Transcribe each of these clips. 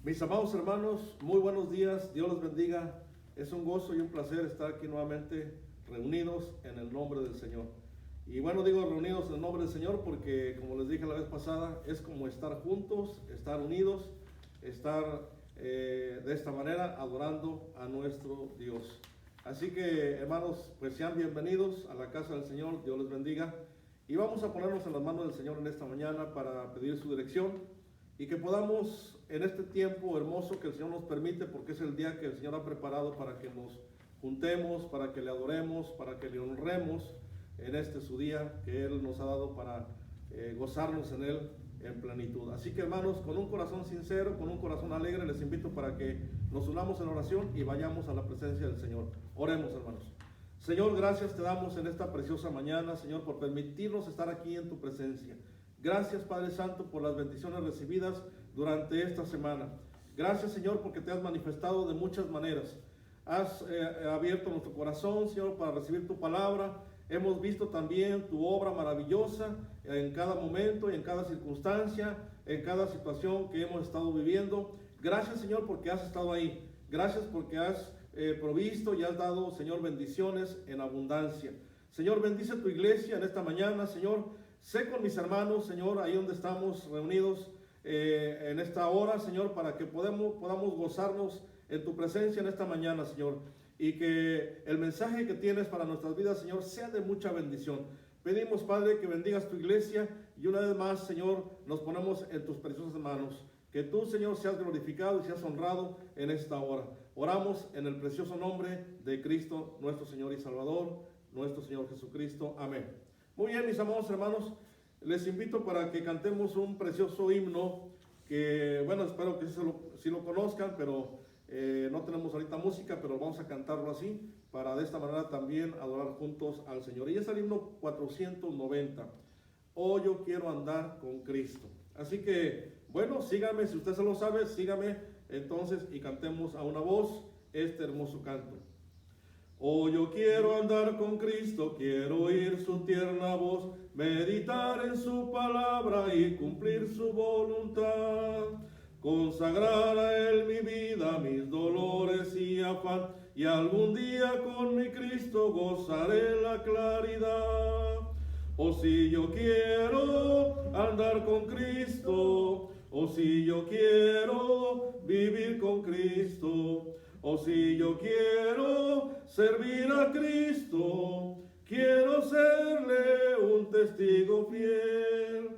Mis amados hermanos, muy buenos días, Dios los bendiga. Es un gozo y un placer estar aquí nuevamente reunidos en el nombre del Señor. Y bueno, digo reunidos en el nombre del Señor porque, como les dije la vez pasada, es como estar juntos, estar unidos, estar de esta manera adorando a nuestro Dios. Así que, hermanos, pues sean bienvenidos a la casa del Señor, Dios les bendiga. Y vamos a ponernos en las manos del Señor en esta mañana para pedir su dirección y que podamos en este tiempo hermoso que el Señor nos permite, porque es el día que el Señor ha preparado para que nos juntemos, para que le adoremos, para que le honremos en este su día que Él nos ha dado para gozarnos en Él en plenitud. Así que, hermanos, con un corazón sincero, con un corazón alegre, les invito para que nos unamos en oración y vayamos a la presencia del Señor. Oremos, hermanos. Señor, gracias te damos en esta preciosa mañana, Señor, por permitirnos estar aquí en tu presencia. Gracias, Padre Santo, por las bendiciones recibidas durante esta semana. Gracias, Señor, porque te has manifestado de muchas maneras. Has abierto nuestro corazón, Señor, para recibir tu palabra. Hemos visto también tu obra maravillosa en cada momento y en cada circunstancia, en cada situación que hemos estado viviendo. Gracias, Señor, porque has estado ahí. Gracias porque has provisto y has dado, Señor, bendiciones en abundancia. Señor, bendice tu iglesia en esta mañana, Señor. Sé con mis hermanos, Señor, ahí donde estamos reunidos en esta hora, Señor, para que podamos gozarnos en tu presencia en esta mañana, Señor. Y que el mensaje que tienes para nuestras vidas, Señor, sea de mucha bendición. Pedimos, Padre, que bendigas tu iglesia y una vez más, Señor, nos ponemos en tus preciosas manos. Que tú, Señor, seas glorificado y seas honrado en esta hora. Oramos en el precioso nombre de Cristo, nuestro Señor y Salvador, nuestro Señor Jesucristo. Amén. Muy bien, mis amados hermanos, les invito para que cantemos un precioso himno que, bueno, espero que sí lo conozcan, pero no tenemos ahorita música, pero vamos a cantarlo así, para de esta manera también adorar juntos al Señor. Y es el himno 490, Oh, yo quiero andar con Cristo. Así que, bueno, sígame, si usted se lo sabe, sígame entonces y cantemos a una voz este hermoso canto. Oh, yo quiero andar con Cristo, quiero oír su tierna voz, meditar en su palabra y cumplir su voluntad. Consagrar a Él mi vida, mis dolores y afán, y algún día con mi Cristo gozaré la claridad. Oh, si yo quiero andar con Cristo, oh, si yo quiero vivir con Cristo, oh, si yo quiero servir a Cristo, quiero serle un testigo fiel.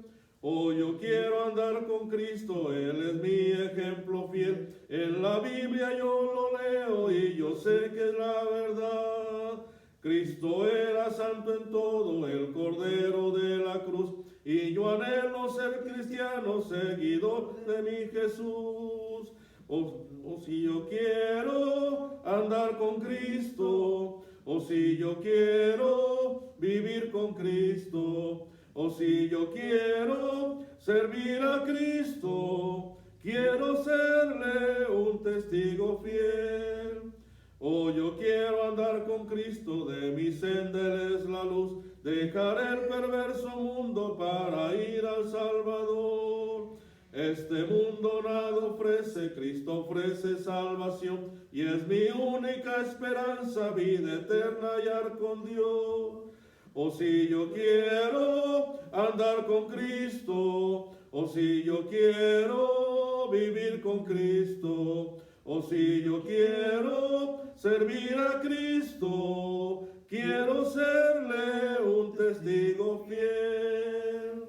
Oh, yo quiero andar con Cristo, Él es mi ejemplo fiel. En la Biblia yo lo leo y yo sé que es la verdad. Cristo era santo en todo, el Cordero de la cruz, y yo anhelo ser cristiano, seguidor de mi Jesús. Oh, si yo quiero andar con Cristo, oh, si yo quiero vivir con Cristo, oh, si yo quiero servir a Cristo, quiero serle un testigo fiel. Oh, yo quiero andar con Cristo, de mi senda es la luz, dejar el perverso mundo para ir al Salvador. Este mundo nada ofrece, Cristo ofrece salvación, y es mi única esperanza, vida eterna hallar con Dios. Oh, si yo quiero andar con Cristo, oh, si yo quiero vivir con Cristo, oh, si yo quiero servir a Cristo, quiero serle un testigo fiel.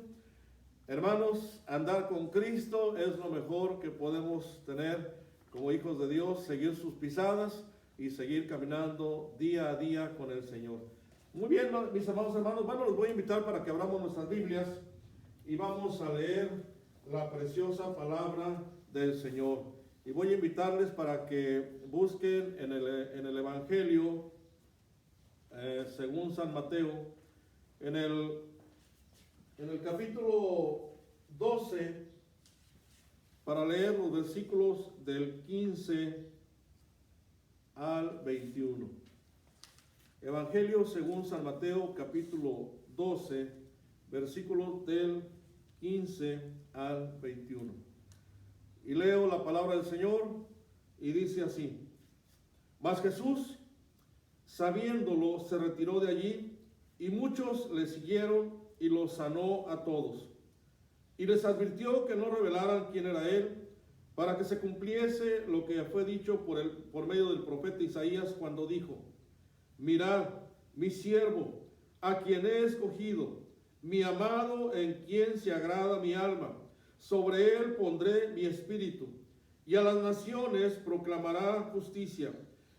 Hermanos, andar con Cristo es lo mejor que podemos tener como hijos de Dios, seguir sus pisadas y seguir caminando día a día con el Señor. Muy bien, mis amados hermanos, bueno, los voy a invitar para que abramos nuestras Biblias y vamos a leer la preciosa palabra del Señor. Y voy a invitarles para que busquen en el Evangelio, según San Mateo, en el capítulo 12, para leer los versículos del 15 al 21. Evangelio según San Mateo, capítulo 12, versículos del 15 al 21. Y leo la palabra del Señor y dice así: Mas Jesús, sabiéndolo, se retiró de allí, y muchos le siguieron, y los sanó a todos. Y les advirtió que no revelaran quién era él, para que se cumpliese lo que fue dicho por medio del profeta Isaías, cuando dijo: Mirad, mi siervo, a quien he escogido, mi amado, en quien se agrada mi alma. Sobre él pondré mi espíritu, y a las naciones proclamará justicia.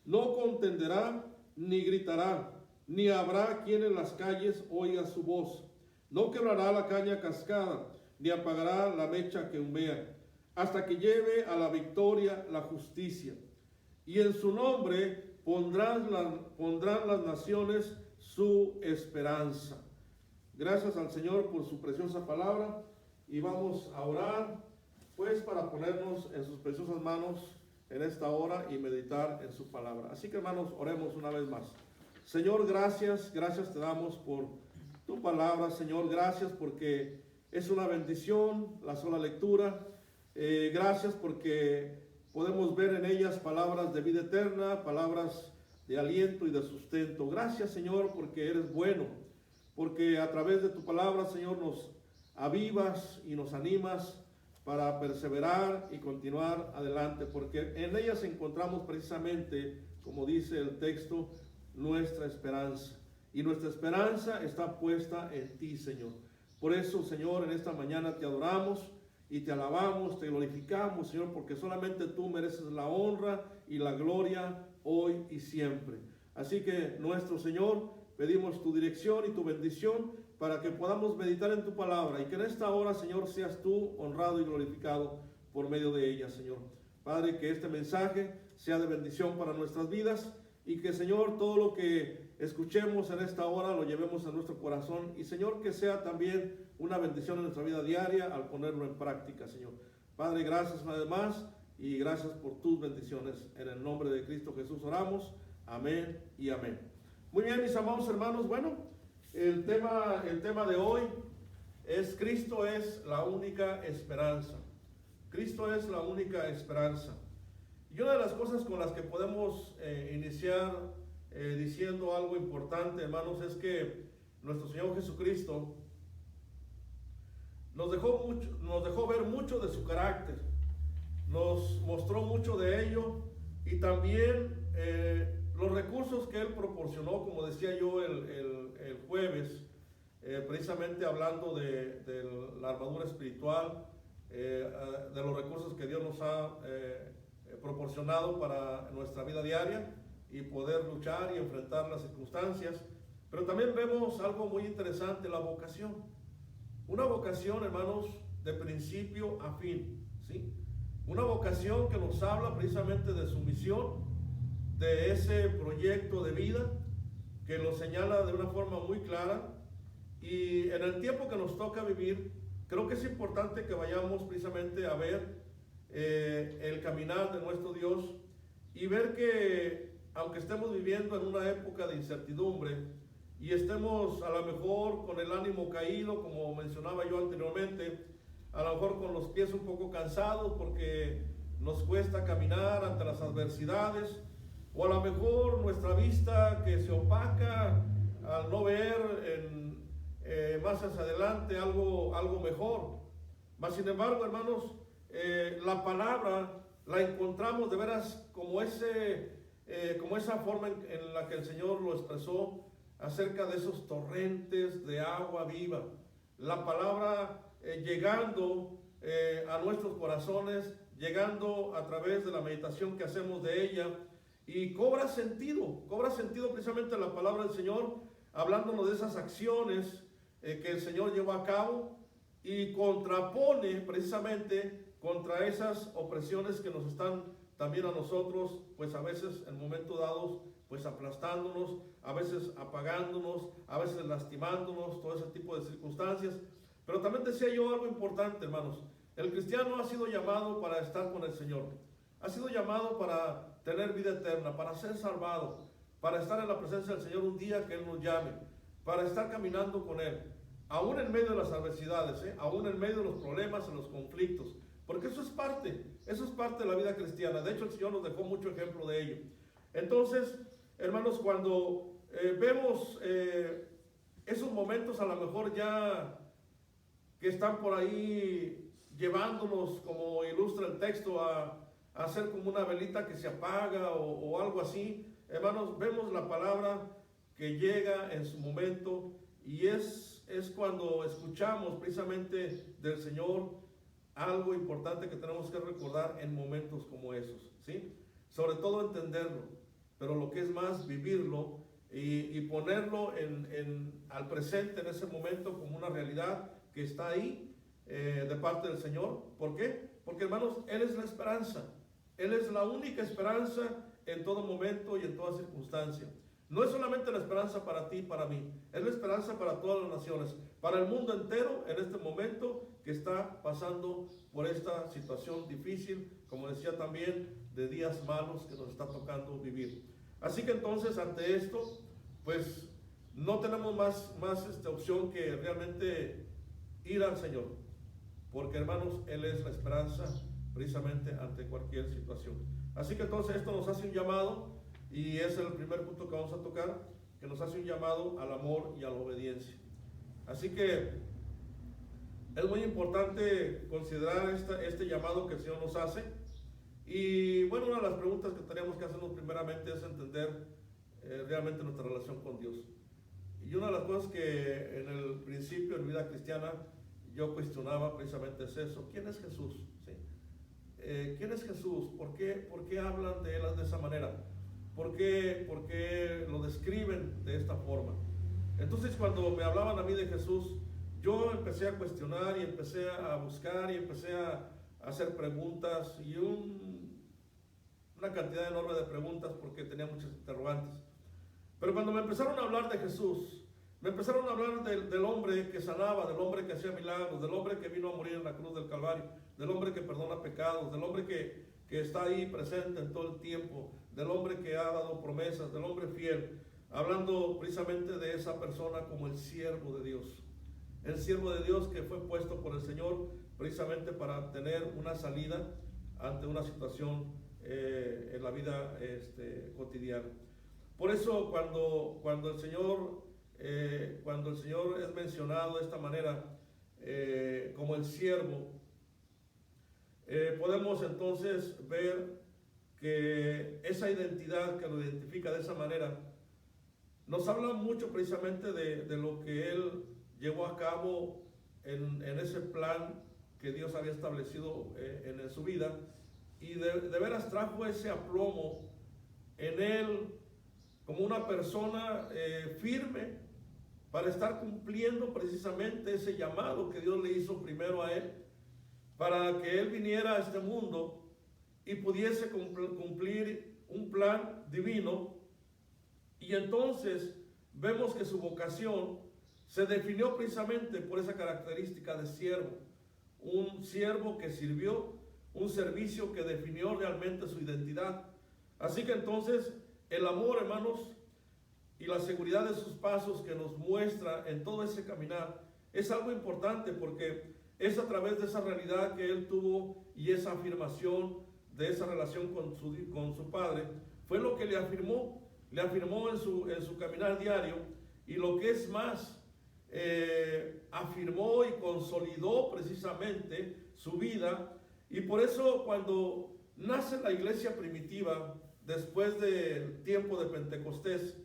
No contenderá ni gritará, ni habrá quien en las calles oiga su voz. No quebrará la caña cascada, ni apagará la mecha que humea, hasta que lleve a la victoria la justicia. Y en su nombre pondrán las naciones su esperanza. Gracias al Señor por su preciosa palabra, y vamos a orar pues para ponernos en sus preciosas manos en esta hora y meditar en su palabra. Así que, hermanos, oremos una vez más. Señor, gracias te damos por tu palabra, Señor. Gracias porque es una bendición la sola lectura. Gracias porque podemos ver en ellas palabras de vida eterna, palabras de aliento y de sustento. Gracias, Señor, porque eres bueno, porque a través de tu palabra, Señor, nos avivas y nos animas para perseverar y continuar adelante, porque en ellas encontramos precisamente, como dice el texto, nuestra esperanza. Y nuestra esperanza está puesta en ti, Señor. Por eso, Señor, en esta mañana te adoramos y te alabamos, te glorificamos, Señor, porque solamente tú mereces la honra y la gloria hoy y siempre. Así que, nuestro Señor, pedimos tu dirección y tu bendición para que podamos meditar en tu palabra, y que en esta hora, Señor, seas tú honrado y glorificado por medio de ella, Señor. Padre, que este mensaje sea de bendición para nuestras vidas, y que, Señor, todo lo que escuchemos en esta hora lo llevemos a nuestro corazón, y, Señor, que sea también una bendición en nuestra vida diaria al ponerlo en práctica, Señor. Padre, gracias una vez más, y gracias por tus bendiciones. En el nombre de Cristo Jesús oramos. Amén y amén. Muy bien, mis amados hermanos. Bueno, el tema de hoy es: Cristo es la única esperanza. Cristo es la única esperanza. Y una de las cosas con las que podemos iniciar diciendo algo importante, hermanos, es que nuestro Señor Jesucristo nos dejó ver mucho de su carácter, nos mostró mucho de ello, y también los recursos que Él proporcionó, como decía yo el jueves, precisamente hablando de la armadura espiritual, de los recursos que Dios nos ha proporcionado para nuestra vida diaria y poder luchar y enfrentar las circunstancias. Pero también vemos algo muy interesante: la vocación. Una vocación, hermanos, de principio a fin, ¿sí? Una vocación que nos habla precisamente de su misión, de ese proyecto de vida que lo señala de una forma muy clara. Y en el tiempo que nos toca vivir, creo que es importante que vayamos precisamente a ver el caminar de nuestro Dios, y ver que, aunque estemos viviendo en una época de incertidumbre y estemos a lo mejor con el ánimo caído, como mencionaba yo anteriormente, a lo mejor con los pies un poco cansados porque nos cuesta caminar ante las adversidades, o a lo mejor nuestra vista que se opaca al no ver más hacia adelante algo mejor. Mas, sin embargo, hermanos, la palabra la encontramos de veras como esa forma en la que el Señor lo expresó acerca de esos torrentes de agua viva. La palabra llegando a nuestros corazones, llegando a través de la meditación que hacemos de ella, y cobra sentido precisamente la palabra del Señor, hablándonos de esas acciones que el Señor llevó a cabo, y contrapone precisamente contra esas opresiones que nos están también a nosotros, pues a veces en momentos dados, pues aplastándonos, a veces apagándonos, a veces lastimándonos, todo ese tipo de circunstancias. Pero también decía yo algo importante, hermanos: el cristiano ha sido llamado para estar con el Señor, ha sido llamado para tener vida eterna, para ser salvado, para estar en la presencia del Señor un día que Él nos llame, para estar caminando con Él, aún en medio de las adversidades, aún en medio de los problemas, en los conflictos, porque eso es parte Eso es parte de la vida cristiana. De hecho, el Señor nos dejó mucho ejemplo de ello. Entonces, hermanos, cuando vemos esos momentos a lo mejor ya que están por ahí llevándonos, como ilustra el texto, a hacer como una velita que se apaga o algo así, hermanos, vemos la palabra que llega en su momento, y es cuando escuchamos precisamente del Señor algo importante que tenemos que recordar en momentos como esos, ¿sí? Sobre todo entenderlo, pero lo que es más, vivirlo y ponerlo al presente en ese momento como una realidad que está ahí de parte del Señor. ¿Por qué? Porque, hermanos, Él es la esperanza. Él es la única esperanza en todo momento y en toda circunstancia. No es solamente la esperanza para ti y para mí, es la esperanza para todas las naciones, para el mundo entero en este momento que está pasando por esta situación difícil, como decía también, de días malos que nos está tocando vivir. Así que entonces, ante esto, pues no tenemos más opción que realmente ir al Señor, porque, hermanos, Él es la esperanza precisamente ante cualquier situación. Así que entonces esto nos hace un llamado, y es el primer punto que vamos a tocar, que nos hace un llamado al amor y a la obediencia. Así que es muy importante considerar este llamado que el Señor nos hace. Y bueno, una de las preguntas que tenemos que hacernos primeramente es entender realmente nuestra relación con Dios. Y una de las cosas que en el principio en mi vida cristiana yo cuestionaba precisamente es eso: ¿quién es Jesús? ¿Sí? ¿Quién es Jesús? ¿Por qué hablan de Él de esa manera? ¿Por qué lo describen de esta forma? Entonces, cuando me hablaban a mí de Jesús, yo empecé a cuestionar y empecé a buscar y empecé a hacer preguntas, y una cantidad enorme de preguntas, porque tenía muchas interrogantes. Pero cuando me empezaron a hablar de Jesús, me empezaron a hablar del hombre que sanaba, del hombre que hacía milagros, del hombre que vino a morir en la cruz del Calvario, del hombre que perdona pecados, del hombre que está ahí presente en todo el tiempo, del hombre que ha dado promesas, del hombre fiel, hablando precisamente de esa persona como el siervo de Dios. El siervo de Dios que fue puesto por el Señor precisamente para tener una salida ante una situación en la vida cotidiana. Por eso cuando el Señor es mencionado de esta manera como el siervo, podemos entonces ver que esa identidad que lo identifica de esa manera nos habla mucho precisamente de lo que Él llevó a cabo en ese plan que Dios había establecido en su vida, y de veras trajo ese aplomo en Él como una persona firme para estar cumpliendo precisamente ese llamado que Dios le hizo primero a Él, para que Él viniera a este mundo y pudiese cumplir un plan divino. Y entonces vemos que su vocación se definió precisamente por esa característica de siervo, un siervo que sirvió, un servicio que definió realmente su identidad. Así que entonces el amor, hermanos, y la seguridad de sus pasos que nos muestra en todo ese caminar es algo importante, porque es a través de esa realidad que Él tuvo, y esa afirmación de esa relación con su Padre, fue lo que le afirmó en su caminar diario, y lo que es más, afirmó y consolidó precisamente su vida. Y por eso cuando nace la iglesia primitiva, después del tiempo de Pentecostés,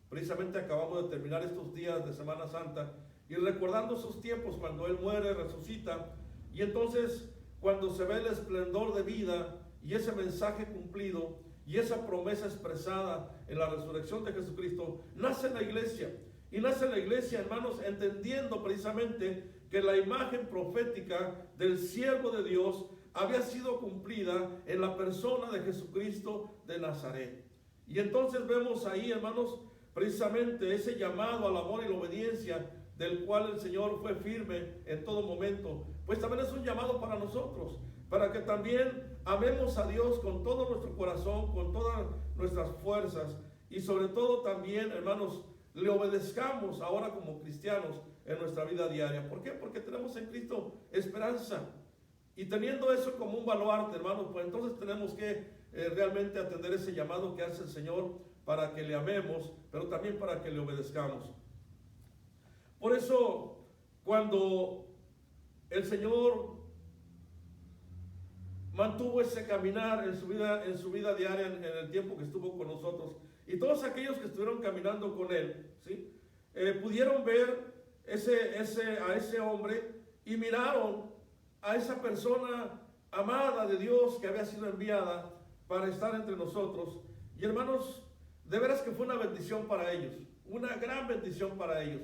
precisamente acabamos de terminar estos días de Semana Santa, y recordando esos tiempos cuando Él muere, resucita, y entonces cuando se ve el esplendor de vida y ese mensaje cumplido y esa promesa expresada en la resurrección de Jesucristo, nace la iglesia. Y nace la iglesia, hermanos, entendiendo precisamente que la imagen profética del siervo de Dios había sido cumplida en la persona de Jesucristo de Nazaret. Y entonces vemos ahí, hermanos, precisamente ese llamado al amor y la obediencia, del cual el Señor fue firme en todo momento. Pues también es un llamado para nosotros, para que también amemos a Dios con todo nuestro corazón, con todas nuestras fuerzas, y sobre todo también, hermanos, le obedezcamos ahora como cristianos en nuestra vida diaria. ¿Por qué? Porque tenemos en Cristo esperanza. Y teniendo eso como un baluarte, hermanos, pues entonces tenemos que realmente atender ese llamado que hace el Señor para que le amemos, pero también para que le obedezcamos. Por eso, cuando el Señor mantuvo ese caminar en su vida diaria, en el tiempo que estuvo con nosotros, y todos aquellos que estuvieron caminando con Él, ¿sí? Pudieron ver a ese hombre y miraron a esa persona amada de Dios que había sido enviada para estar entre nosotros. Y hermanos, de veras que fue una bendición para ellos, una gran bendición para ellos,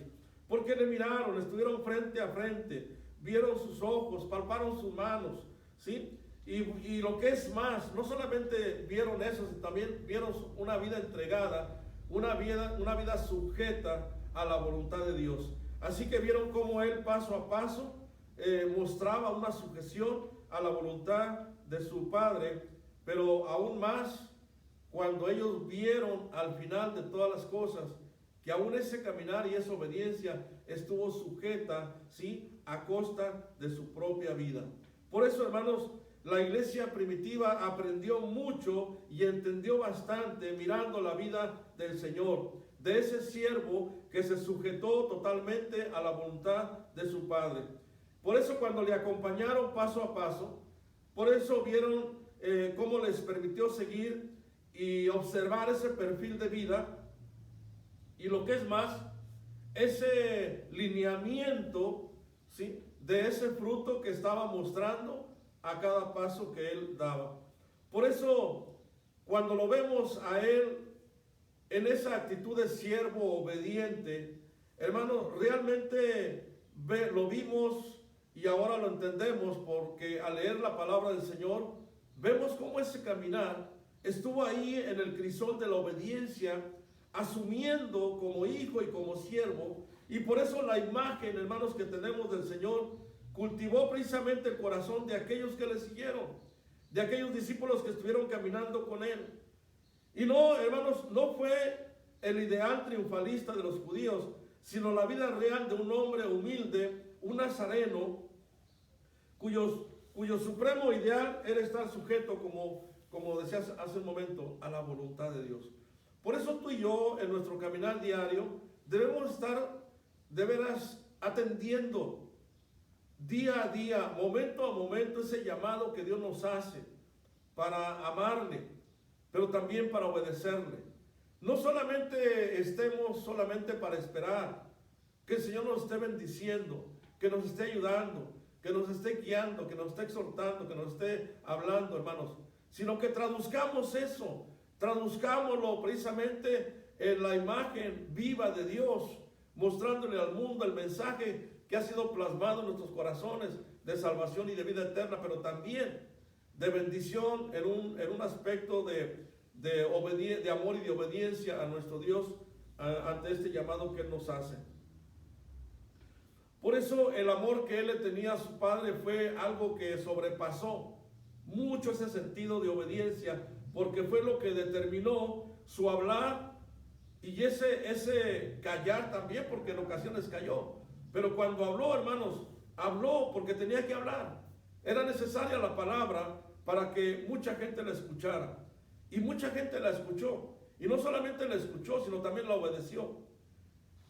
porque le miraron, estuvieron frente a frente, vieron sus ojos, palparon sus manos, ¿sí? Y lo que es más, no solamente vieron eso, sino también vieron una vida entregada, una vida sujeta a la voluntad de Dios. Así que vieron cómo Él paso a paso mostraba una sujeción a la voluntad de su Padre, pero aún más cuando ellos vieron al final de todas las cosas que aún ese caminar y esa obediencia estuvo sujeta, ¿sí?, a costa de su propia vida. Por eso, hermanos, la iglesia primitiva aprendió mucho y entendió bastante mirando la vida del Señor, de ese siervo que se sujetó totalmente a la voluntad de su Padre. Por eso cuando le acompañaron paso a paso, por eso vieron cómo les permitió seguir y observar ese perfil de vida, y lo que es más, ese lineamiento, ¿sí?, de ese fruto que estaba mostrando a cada paso que él daba. Por eso, cuando lo vemos a él en esa actitud de siervo obediente, hermanos, realmente lo vimos y ahora lo entendemos, porque al leer la palabra del Señor, vemos cómo ese caminar estuvo ahí en el crisol de la obediencia, asumiendo como hijo y como siervo. Y por eso la imagen, hermanos, que tenemos del Señor cultivó precisamente el corazón de aquellos que le siguieron, de aquellos discípulos que estuvieron caminando con él. Y no, hermanos, no fue el ideal triunfalista de los judíos, sino la vida real de un hombre humilde, un nazareno, cuyo supremo ideal era estar sujeto, como decías hace un momento, a la voluntad de Dios. Por eso tú y yo, en nuestro caminar diario, debemos estar de veras atendiendo día a día, momento a momento, ese llamado que Dios nos hace para amarle, pero también para obedecerle. No solamente estemos solamente para esperar que el Señor nos esté bendiciendo, que nos esté ayudando, que nos esté guiando, que nos esté exhortando, que nos esté hablando, hermanos, sino que traduzcamos eso, traduzcámoslo precisamente en la imagen viva de Dios, mostrándole al mundo el mensaje que ha sido plasmado en nuestros corazones de salvación y de vida eterna, pero también de bendición en un aspecto de amor y de obediencia a nuestro Dios ante este llamado que Él nos hace. Por eso el amor que Él le tenía a su Padre fue algo que sobrepasó mucho ese sentido de obediencia, porque fue lo que determinó su hablar y ese callar también, porque en ocasiones cayó. Pero cuando habló, hermanos, habló porque tenía que hablar. Era necesaria la palabra para que mucha gente la escuchara. Y mucha gente la escuchó. Y no solamente la escuchó, sino también la obedeció.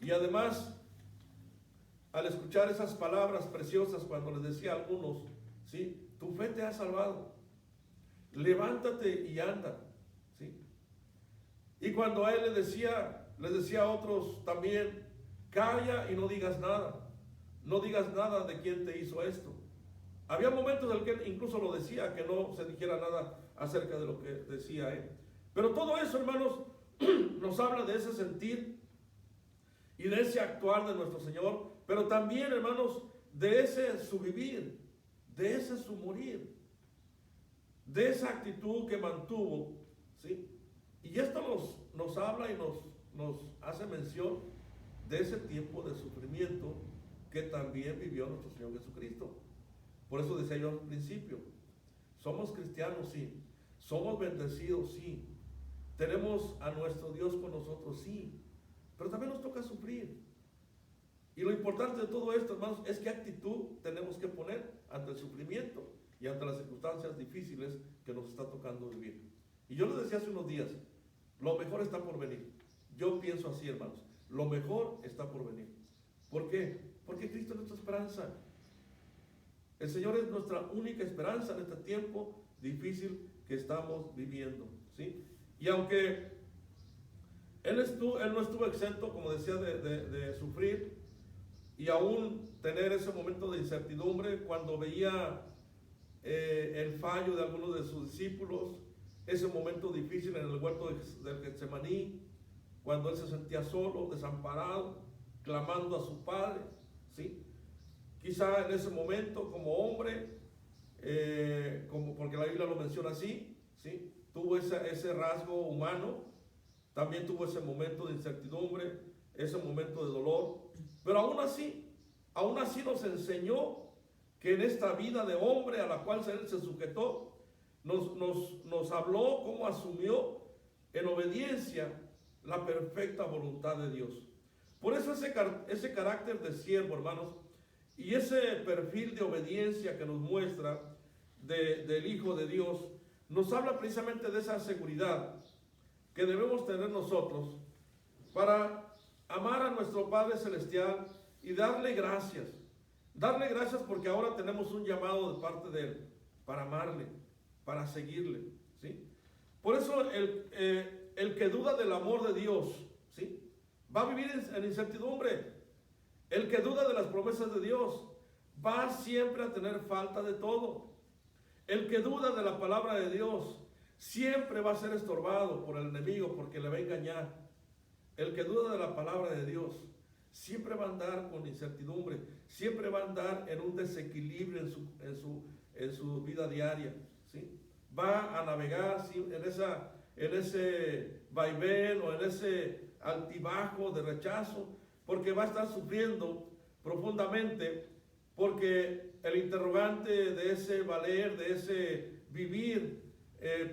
Y además, al escuchar esas palabras preciosas, cuando les decía a algunos, ¿sí?, tu fe te ha salvado, levántate y anda, ¿sí? Y cuando a él les decía a otros también, calla y no digas nada, no digas nada de quién te hizo esto. Había momentos en el que incluso lo decía, que no se dijera nada acerca de lo que decía él. Pero todo eso, hermanos, nos habla de ese sentir y de ese actuar de nuestro Señor, pero también, hermanos, de ese su vivir, de ese su morir, de esa actitud que mantuvo, ¿sí? Y esto nos habla y nos hace mención de ese tiempo de sufrimiento que también vivió nuestro Señor Jesucristo. Por eso decía yo al principio, somos cristianos, sí, somos bendecidos, sí, tenemos a nuestro Dios con nosotros, sí, pero también nos toca sufrir. Y lo importante de todo esto, hermanos, es qué actitud tenemos que poner ante el sufrimiento y y ante las circunstancias difíciles que nos está tocando vivir. Y yo les decía hace unos días, lo mejor está por venir. Yo pienso así, hermanos, lo mejor está por venir. ¿Por qué? Porque Cristo es nuestra esperanza. El Señor es nuestra única esperanza en este tiempo difícil que estamos viviendo, ¿sí? Y aunque Él no estuvo exento, como decía, de sufrir y aún tener ese momento de incertidumbre cuando veía el fallo de algunos de sus discípulos, ese momento difícil en el huerto del Getsemaní, cuando Él se sentía solo, desamparado, clamando a su Padre, ¿sí? Quizá en ese momento como hombre, porque la Biblia lo menciona así, ¿sí? Tuvo ese rasgo humano, también tuvo ese momento de incertidumbre, ese momento de dolor, pero aún así nos enseñó que en esta vida de hombre a la cual Él se sujetó, nos habló cómo asumió en obediencia la perfecta voluntad de Dios. Por eso ese carácter de siervo, hermanos, y ese perfil de obediencia que nos muestra del Hijo de Dios, nos habla precisamente de esa seguridad que debemos tener nosotros para amar a nuestro Padre Celestial y darle gracias. Darle gracias porque ahora tenemos un llamado de parte de Él para amarle, para seguirle, ¿sí? Por eso el que duda del amor de Dios, ¿sí?, va a vivir en incertidumbre. El que duda de las promesas de Dios va siempre a tener falta de todo. El que duda de la palabra de Dios siempre va a ser estorbado por el enemigo porque le va a engañar. El que duda de la palabra de Dios siempre va a andar con incertidumbre, siempre va a andar en un desequilibrio en su vida diaria, ¿sí? Va a navegar en ese vaivén o en ese altibajo de rechazo, porque va a estar sufriendo profundamente, porque el interrogante de ese valer, de ese vivir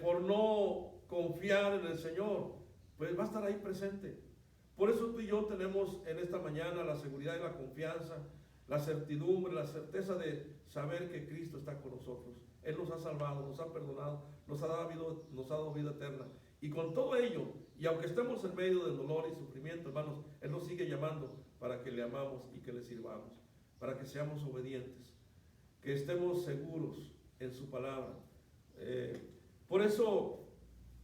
por no confiar en el Señor, pues va a estar ahí presente. Por eso tú y yo tenemos en esta mañana la seguridad y la confianza, la certidumbre, la certeza de saber que Cristo está con nosotros. Él nos ha salvado, nos ha perdonado, nos ha dado vida eterna. Y con todo ello, y aunque estemos en medio del dolor y sufrimiento, hermanos, Él nos sigue llamando para que le amamos y que le sirvamos, para que seamos obedientes, que estemos seguros en su palabra. Por eso,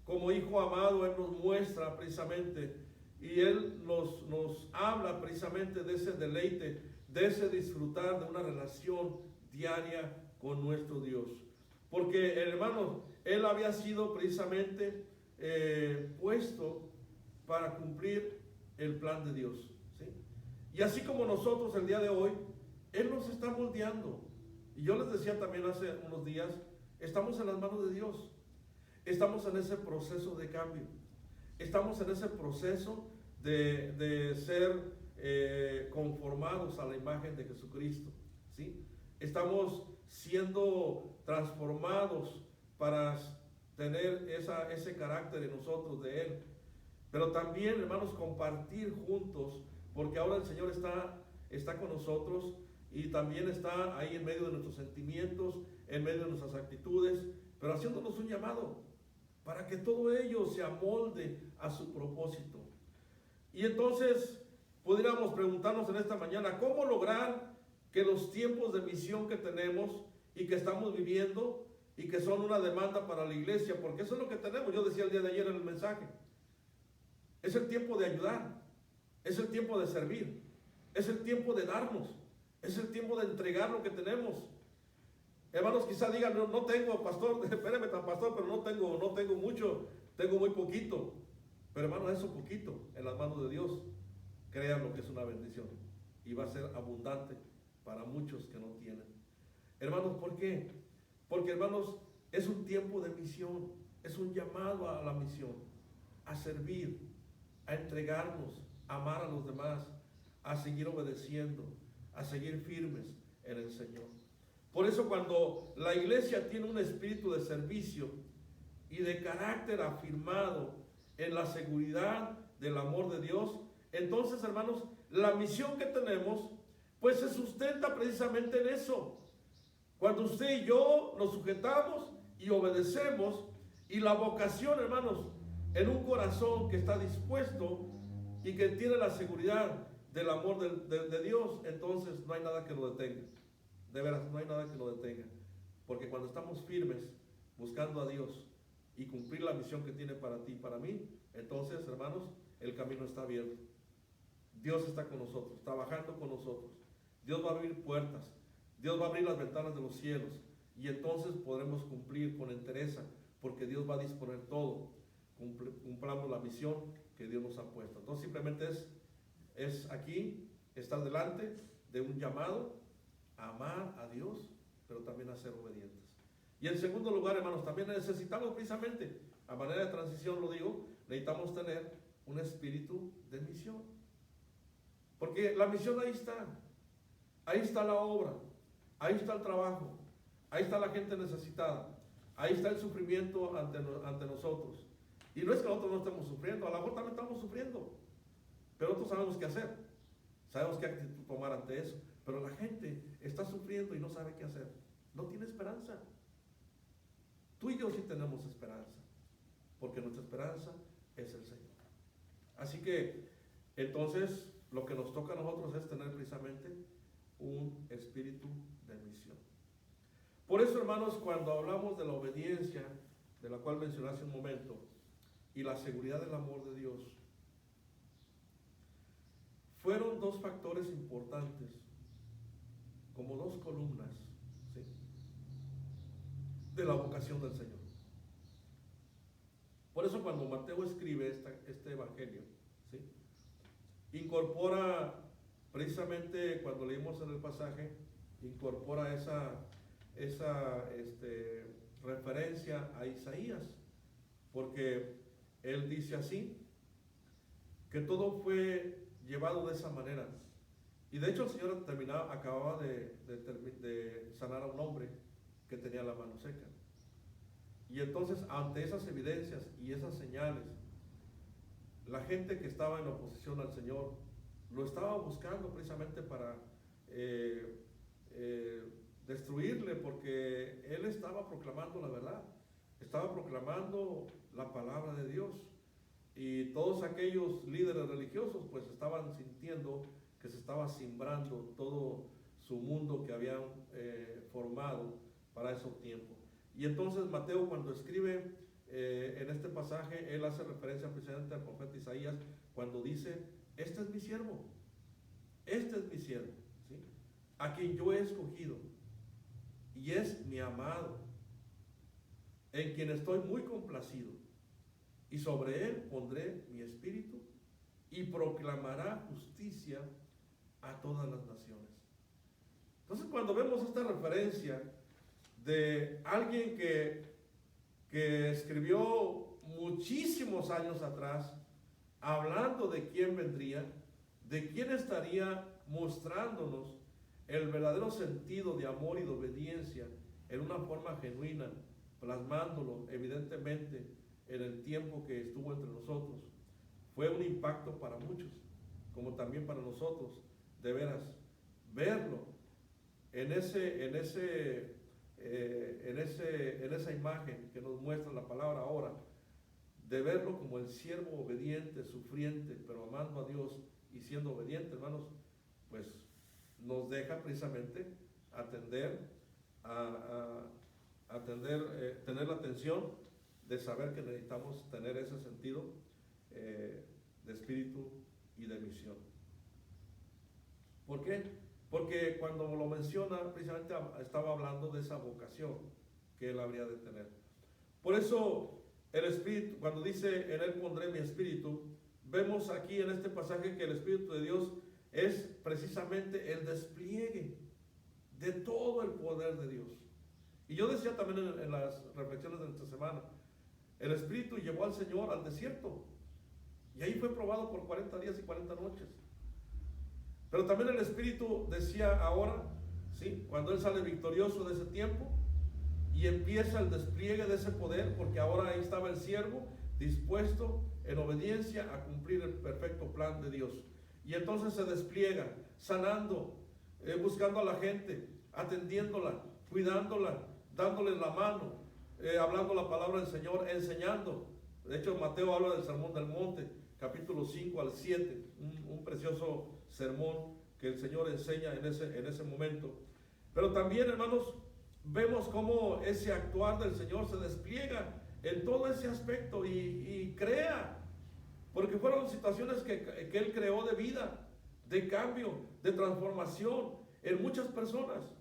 como hijo amado, Él nos muestra precisamente, y Él nos habla precisamente de ese deleite, de ese disfrutar de una relación diaria con nuestro Dios. Porque, hermanos, Él había sido precisamente puesto para cumplir el plan de Dios, ¿sí? Y así como nosotros el día de hoy, Él nos está moldeando. Y yo les decía también hace unos días, estamos en las manos de Dios. Estamos en ese proceso de cambio. Estamos en ese proceso de ser conformados a la imagen de Jesucristo, ¿sí? Estamos siendo transformados para tener ese carácter en nosotros de Él. Pero también, hermanos, compartir juntos, porque ahora el Señor está con nosotros y también está ahí en medio de nuestros sentimientos, en medio de nuestras actitudes, pero haciéndonos un llamado para que todo ello se amolde a su propósito. Y entonces pudiéramos preguntarnos en esta mañana, ¿cómo lograr que los tiempos de misión que tenemos y que estamos viviendo y que son una demanda para la iglesia, porque eso es lo que tenemos? Yo decía el día de ayer en el mensaje, es el tiempo de ayudar, es el tiempo de servir, es el tiempo de darnos, es el tiempo de entregar lo que tenemos. Hermanos, quizá digan, no tengo, pastor, espérame, pastor, pero no tengo mucho, tengo muy poquito. Pero hermanos, eso poquito en las manos de Dios, créanlo que es una bendición y va a ser abundante para muchos que no tienen. Hermanos, ¿por qué? Porque, hermanos, es un tiempo de misión, es un llamado a la misión, a servir, a entregarnos, a amar a los demás, a seguir obedeciendo, a seguir firmes en el Señor. Por eso cuando la iglesia tiene un espíritu de servicio y de carácter afirmado en la seguridad del amor de Dios, entonces, hermanos, la misión que tenemos, pues se sustenta precisamente en eso. Cuando usted y yo nos sujetamos y obedecemos, y la vocación, hermanos, en un corazón que está dispuesto y que tiene la seguridad del amor de Dios, entonces no hay nada que lo detenga. De veras, no hay nada que lo detenga. Porque cuando estamos firmes, buscando a Dios y cumplir la misión que tiene para ti y para mí, entonces, hermanos, el camino está abierto. Dios está con nosotros, trabajando con nosotros. Dios va a abrir puertas. Dios va a abrir las ventanas de los cielos. Y entonces podremos cumplir con entereza, porque Dios va a disponer todo. Cumplamos la misión que Dios nos ha puesto. Entonces simplemente es aquí estar delante de un llamado a amar a Dios, pero también a ser obedientes. Y en segundo lugar, hermanos, también necesitamos precisamente, a manera de transición lo digo, necesitamos tener un espíritu de misión. Porque la misión ahí está la obra, ahí está el trabajo, ahí está la gente necesitada, ahí está el sufrimiento ante nosotros. Y no es que nosotros no estemos sufriendo, a lo mejor también estamos sufriendo, pero nosotros sabemos qué hacer, sabemos qué actitud tomar ante eso. Pero la gente está sufriendo y no sabe qué hacer, no tiene esperanza. Tú y yo sí tenemos esperanza, porque nuestra esperanza es el Señor. Así que, entonces, lo que nos toca a nosotros es tener precisamente un espíritu de misión. Por eso, hermanos, cuando hablamos de la obediencia, de la cual mencioné hace un momento, y la seguridad del amor de Dios, fueron dos factores importantes, como dos columnas, ¿sí?, de la vocación del Señor. Por eso cuando Mateo escribe este evangelio, ¿sí?, incorpora precisamente, cuando leímos en el pasaje, incorpora esa referencia a Isaías, porque él dice así, que todo fue llevado de esa manera. Y de hecho el Señor acababa de sanar a un hombre que tenía la mano seca. Y entonces, ante esas evidencias y esas señales, la gente que estaba en oposición al Señor lo estaba buscando precisamente para destruirle, porque él estaba proclamando la verdad, estaba proclamando la palabra de Dios. Y todos aquellos líderes religiosos pues estaban sintiendo que se estaba simbrando todo su mundo que habían formado para esos tiempos. Y entonces Mateo, cuando escribe en este pasaje, él hace referencia precisamente al profeta Isaías cuando dice: este es mi siervo, ¿sí?, a quien yo he escogido, y es mi amado, en quien estoy muy complacido, y sobre él pondré mi espíritu, y proclamará justicia a todas las naciones. Entonces, cuando vemos esta referencia de alguien que escribió muchísimos años atrás, hablando de quién vendría, de quién estaría mostrándonos el verdadero sentido de amor y de obediencia en una forma genuina, plasmándolo evidentemente en el tiempo que estuvo entre nosotros, fue un impacto para muchos, como también para nosotros, de veras, verlo en esa imagen que nos muestra la palabra ahora, de verlo como el siervo obediente, sufriente, pero amando a Dios y siendo obediente, hermanos, pues nos deja precisamente tener la atención de saber que necesitamos tener ese sentido de espíritu y de misión. ¿Por qué? Porque cuando lo menciona, precisamente estaba hablando de esa vocación que él habría de tener. Por eso el Espíritu, cuando dice en él pondré mi espíritu, vemos aquí en este pasaje que el Espíritu de Dios es precisamente el despliegue de todo el poder de Dios. Y yo decía también en las reflexiones de esta semana, el Espíritu llevó al Señor al desierto, y ahí fue probado por 40 días y 40 noches. Pero también el Espíritu decía ahora, ¿sí?, cuando Él sale victorioso de ese tiempo y empieza el despliegue de ese poder, porque ahora ahí estaba el siervo dispuesto en obediencia a cumplir el perfecto plan de Dios. Y entonces se despliega, sanando, buscando a la gente, atendiéndola, cuidándola, dándole la mano, hablando la palabra del Señor, enseñando. De hecho, Mateo habla del Sermón del Monte, capítulo 5 al 7, un precioso sermón que el Señor enseña en ese momento. Pero también, hermanos, vemos cómo ese actuar del Señor se despliega en todo ese aspecto y crea, porque fueron situaciones que Él creó de vida, de cambio, de transformación en muchas personas.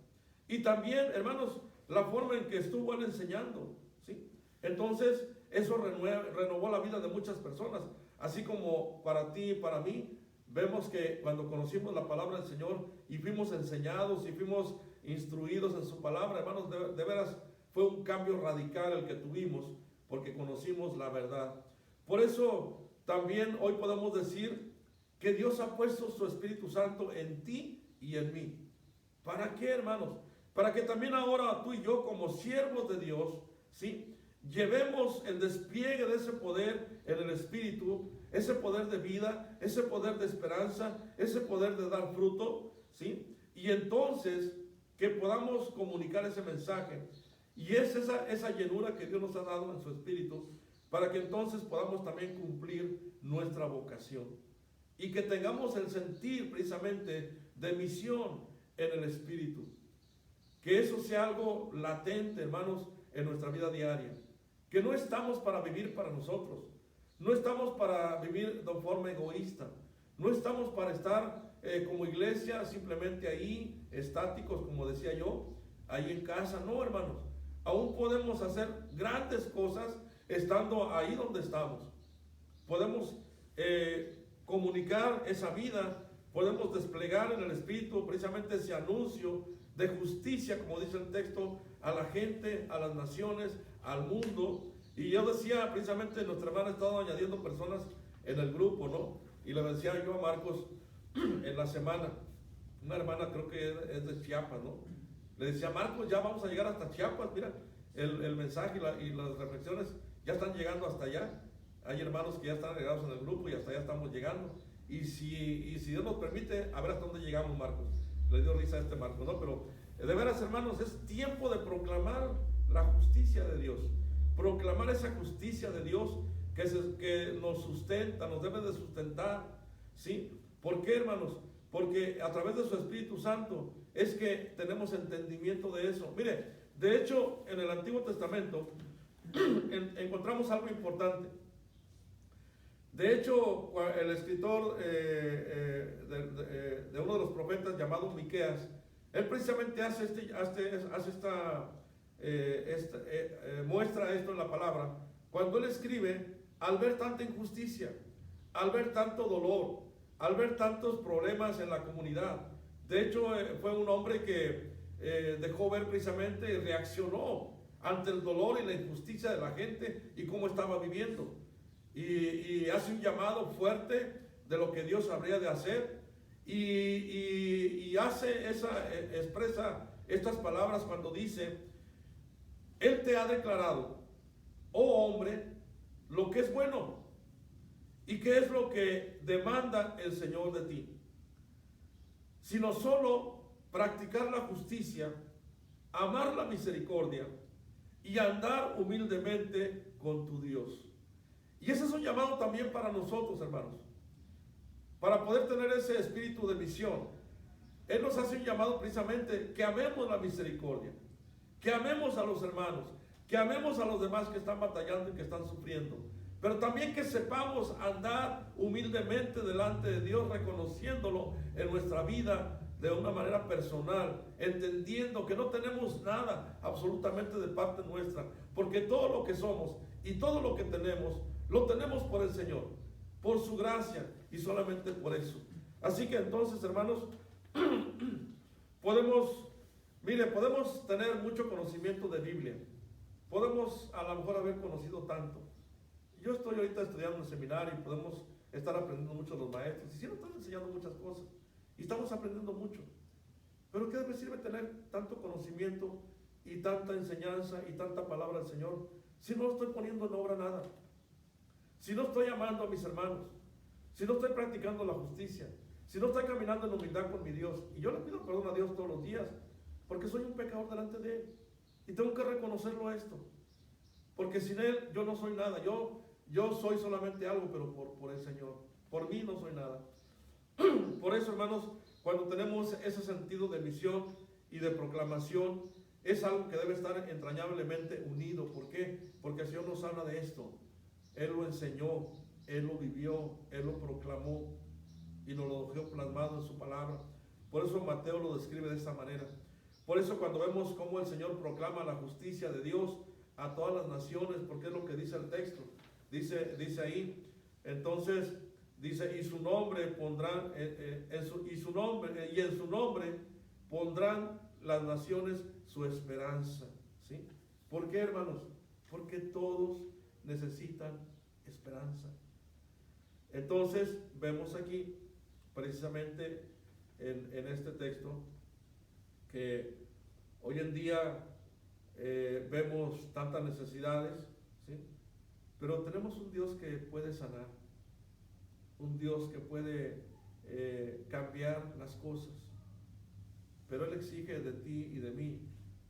Y también, hermanos, la forma en que estuvo Él enseñando, ¿sí? Entonces, eso renovó la vida de muchas personas. Así como para ti y para mí, vemos que cuando conocimos la palabra del Señor y fuimos enseñados y fuimos instruidos en su palabra, hermanos, de veras fue un cambio radical el que tuvimos, porque conocimos la verdad. Por eso también hoy podemos decir que Dios ha puesto su Espíritu Santo en ti y en mí. ¿Para qué, hermanos? Para que también ahora tú y yo, como siervos de Dios, ¿sí?, llevemos el despliegue de ese poder en el Espíritu, ese poder de vida, ese poder de esperanza, ese poder de dar fruto, ¿sí? Y entonces que podamos comunicar ese mensaje. Y es esa llenura que Dios nos ha dado en su Espíritu, para que entonces podamos también cumplir nuestra vocación. Y que tengamos el sentir precisamente de misión en el Espíritu. Que eso sea algo latente, hermanos, en nuestra vida diaria. Que no estamos para vivir para nosotros. No estamos para vivir de forma egoísta. No estamos para estar como iglesia simplemente ahí, estáticos, como decía yo, ahí en casa. No, hermanos. Aún podemos hacer grandes cosas estando ahí donde estamos. Podemos comunicar esa vida. Podemos desplegar en el Espíritu precisamente ese anuncio de justicia, como dice el texto, a la gente, a las naciones, al mundo. Y yo decía, precisamente nuestra hermana ha estado añadiendo personas en el grupo, ¿no? Y le decía yo a Marcos en la semana, una hermana creo que es de Chiapas, ¿no? Le decía, Marcos, ya vamos a llegar hasta Chiapas, mira, el mensaje y las reflexiones ya están llegando hasta allá. Hay hermanos que ya están agregados en el grupo y hasta allá estamos llegando. Y si Dios nos permite, a ver hasta dónde llegamos, Marcos. Le dio risa a este Marcos, ¿no? Pero de veras, hermanos, es tiempo de proclamar la justicia de Dios. Proclamar esa justicia de Dios que nos sustenta, nos debe de sustentar, ¿sí? ¿Por qué, hermanos? Porque a través de su Espíritu Santo es que tenemos entendimiento de eso. Mire, de hecho, en el Antiguo Testamento encontramos algo importante. De hecho, el escritor de uno de los profetas llamado Miqueas, él precisamente muestra esto en la palabra, cuando él escribe, al ver tanta injusticia, al ver tanto dolor, al ver tantos problemas en la comunidad. De hecho, fue un hombre que dejó ver precisamente y reaccionó ante el dolor y la injusticia de la gente y cómo estaba viviendo. Y hace un llamado fuerte de lo que Dios habría de hacer y expresa estas palabras cuando dice: Él te ha declarado, oh hombre, lo que es bueno y qué es lo que demanda el Señor de ti, sino solo practicar la justicia, amar la misericordia y andar humildemente con tu Dios. Y ese es un llamado también para nosotros, hermanos, para poder tener ese espíritu de misión. Él nos hace un llamado precisamente que amemos la misericordia, que amemos a los hermanos, que amemos a los demás que están batallando y que están sufriendo, pero también que sepamos andar humildemente delante de Dios, reconociéndolo en nuestra vida de una manera personal, entendiendo que no tenemos nada absolutamente de parte nuestra, porque todo lo que somos y todo lo que tenemos, lo tenemos por el Señor, por su gracia y solamente por eso. Así que entonces, hermanos, podemos tener mucho conocimiento de Biblia, podemos a lo mejor haber conocido tanto. Yo estoy ahorita estudiando en el seminario y podemos estar aprendiendo mucho de los maestros, y sí nos están enseñando muchas cosas, y estamos aprendiendo mucho. Pero ¿qué me sirve tener tanto conocimiento y tanta enseñanza y tanta palabra del Señor si no estoy poniendo en obra nada? Si no estoy amando a mis hermanos, si no estoy practicando la justicia, si no estoy caminando en humildad con mi Dios. Y yo le pido perdón a Dios todos los días, porque soy un pecador delante de Él. Y tengo que reconocerlo esto, porque sin Él yo no soy nada. Yo soy solamente algo, pero por el Señor. Por mí no soy nada. Por eso, hermanos, cuando tenemos ese sentido de misión y de proclamación, es algo que debe estar entrañablemente unido. ¿Por qué? Porque el Señor nos habla de esto. Él lo enseñó, Él lo vivió, Él lo proclamó y nos lo dejó plasmado en su palabra. Por eso Mateo lo describe de esta manera. Por eso cuando vemos cómo el Señor proclama la justicia de Dios a todas las naciones, porque es lo que dice el texto. Dice ahí, entonces, dice, y en su nombre pondrán las naciones su esperanza. ¿Sí? ¿Por qué, hermanos? Porque todos necesitan esperanza. Entonces, vemos aquí, precisamente en este texto, que hoy en día vemos tantas necesidades, ¿sí? Pero tenemos un Dios que puede sanar, un Dios que puede cambiar las cosas, pero Él exige de ti y de mí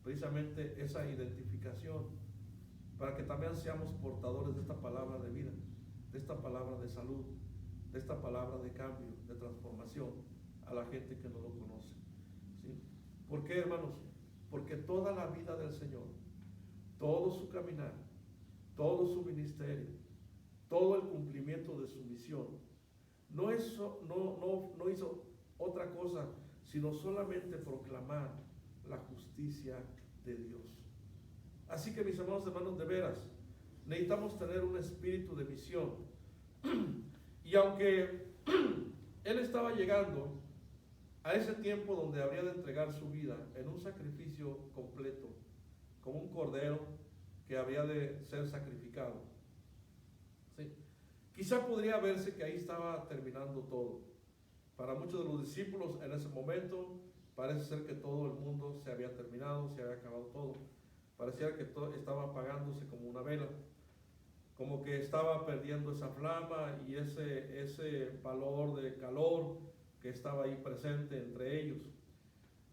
precisamente esa identificación, para que también seamos portadores de esta palabra de vida, de esta palabra de salud, de esta palabra de cambio, de transformación a la gente que no lo conoce. ¿Sí? ¿Por qué, hermanos? Porque toda la vida del Señor, todo su caminar, todo su ministerio, todo el cumplimiento de su misión, no hizo otra cosa sino solamente proclamar la justicia de Dios. Así que, mis amados hermanos, de veras, necesitamos tener un espíritu de misión. Y aunque Él estaba llegando a ese tiempo donde habría de entregar su vida en un sacrificio completo, como un cordero que habría de ser sacrificado, ¿sí? Quizá podría verse que ahí estaba terminando todo. Para muchos de los discípulos en ese momento parece ser que todo el mundo se había terminado, se había acabado todo. Parecía que todo estaba apagándose como una vela, como que estaba perdiendo esa flama y ese valor de calor que estaba ahí presente entre ellos.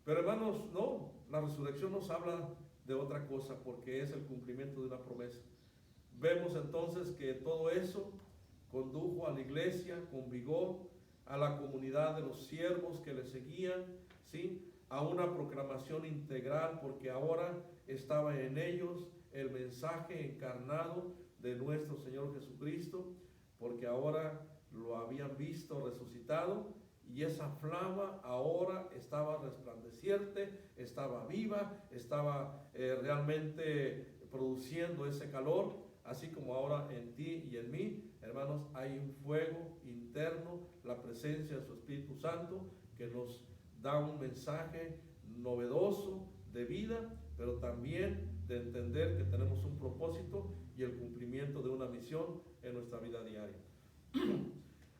Pero, hermanos, no, la resurrección nos habla de otra cosa, porque es el cumplimiento de una promesa. Vemos entonces que todo eso condujo a la iglesia con vigor, a la comunidad de los siervos que le seguían, ¿sí? A una proclamación integral, porque ahora estaba en ellos el mensaje encarnado de nuestro Señor Jesucristo, porque ahora lo habían visto resucitado y esa flama ahora estaba resplandeciente, estaba viva, estaba realmente produciendo ese calor, así como ahora en ti y en mí, hermanos, hay un fuego interno, la presencia de su Espíritu Santo que nos da un mensaje novedoso de vida, pero también de entender que tenemos un propósito y el cumplimiento de una misión en nuestra vida diaria.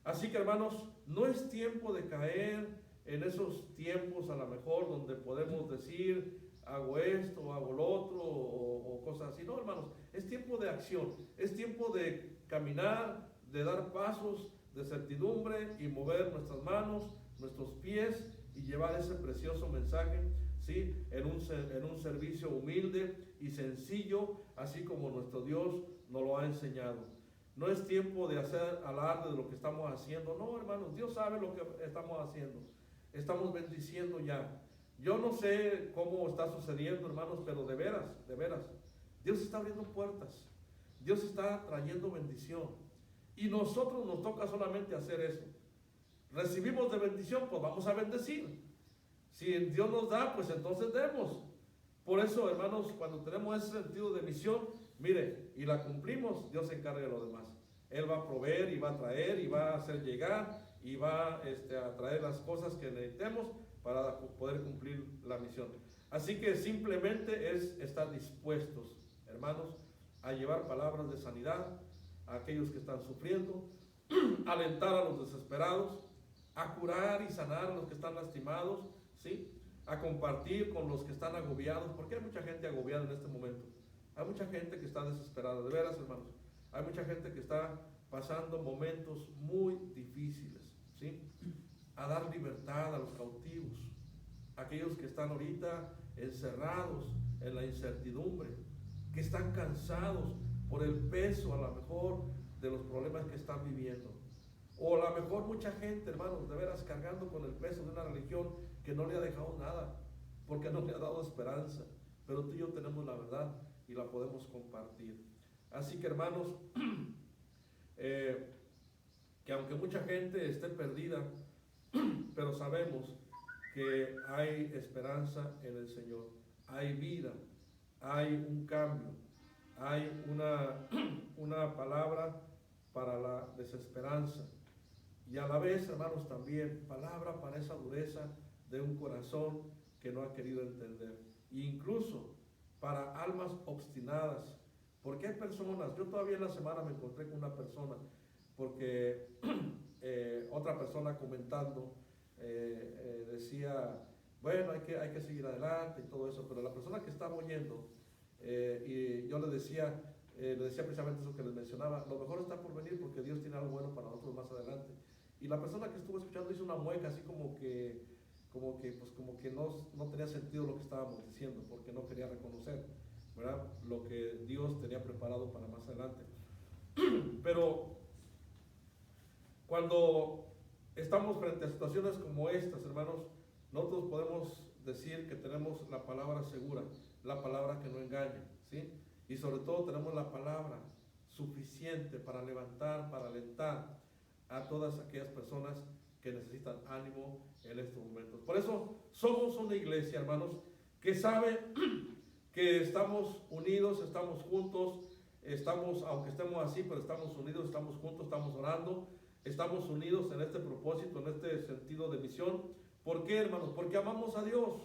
Así que, hermanos, no es tiempo de caer en esos tiempos a lo mejor donde podemos decir hago esto, hago lo otro o cosas así. No, hermanos, es tiempo de acción, es tiempo de caminar, de dar pasos de certidumbre y mover nuestras manos, nuestros pies y llevar ese precioso mensaje, ¿sí? en un servicio humilde y sencillo, así como nuestro Dios nos lo ha enseñado. No es tiempo de hacer alarde de lo que estamos haciendo. No, hermanos, Dios sabe lo que estamos haciendo. Estamos bendiciendo ya. Yo no sé cómo está sucediendo, hermanos, pero de veras, Dios está abriendo puertas. Dios está trayendo bendición. Y nosotros nos toca solamente hacer eso. Recibimos de bendición, pues vamos a bendecir. Si Dios nos da, pues entonces demos. Por eso, hermanos, cuando tenemos ese sentido de misión, mire, y la cumplimos, Dios se encarga de lo demás. Él va a proveer y va a traer y va a hacer llegar y va a traer las cosas que necesitemos para poder cumplir la misión. Así que simplemente es estar dispuestos, hermanos, a llevar palabras de sanidad a aquellos que están sufriendo, alentar a los desesperados, a curar y sanar a los que están lastimados, ¿sí? A compartir con los que están agobiados, porque hay mucha gente agobiada en este momento. Hay mucha gente que está desesperada, de veras, hermanos. Hay mucha gente que está pasando momentos muy difíciles, ¿sí? A dar libertad a los cautivos, aquellos que están ahorita encerrados en la incertidumbre, que están cansados por el peso a lo mejor de los problemas que están viviendo. O a lo mejor mucha gente, hermanos, de veras cargando con el peso de una religión que no le ha dejado nada, porque no le ha dado esperanza. Pero tú y yo tenemos la verdad y la podemos compartir. Así que, hermanos, que aunque mucha gente esté perdida, pero sabemos que hay esperanza en el Señor, hay vida, hay un cambio, hay una palabra para la desesperanza, y a la vez, hermanos, también palabra para esa dureza de un corazón que no ha querido entender, e incluso para almas obstinadas, porque hay personas. Yo todavía en la semana me encontré con una persona, porque otra persona comentando decía, bueno, hay que seguir adelante y todo eso, pero la persona que estaba oyendo, y yo le decía precisamente eso que les mencionaba, lo mejor está por venir porque Dios tiene algo bueno para nosotros más adelante. Y la persona que estuvo escuchando hizo una mueca así como que no tenía sentido lo que estábamos diciendo, porque no quería reconocer, ¿verdad?, lo que Dios tenía preparado para más adelante. Pero cuando estamos frente a situaciones como estas, hermanos, nosotros podemos decir que tenemos la palabra segura, la palabra que no engaña, ¿sí? Y sobre todo tenemos la palabra suficiente para levantar, para alentar a todas aquellas personas que necesitan ánimo en estos momentos. Por eso somos una iglesia, hermanos, que sabe que estamos unidos, estamos juntos, aunque estemos así, pero estamos unidos, estamos juntos, estamos orando, estamos unidos en este propósito, en este sentido de misión. ¿Por qué, hermanos? Porque amamos a Dios.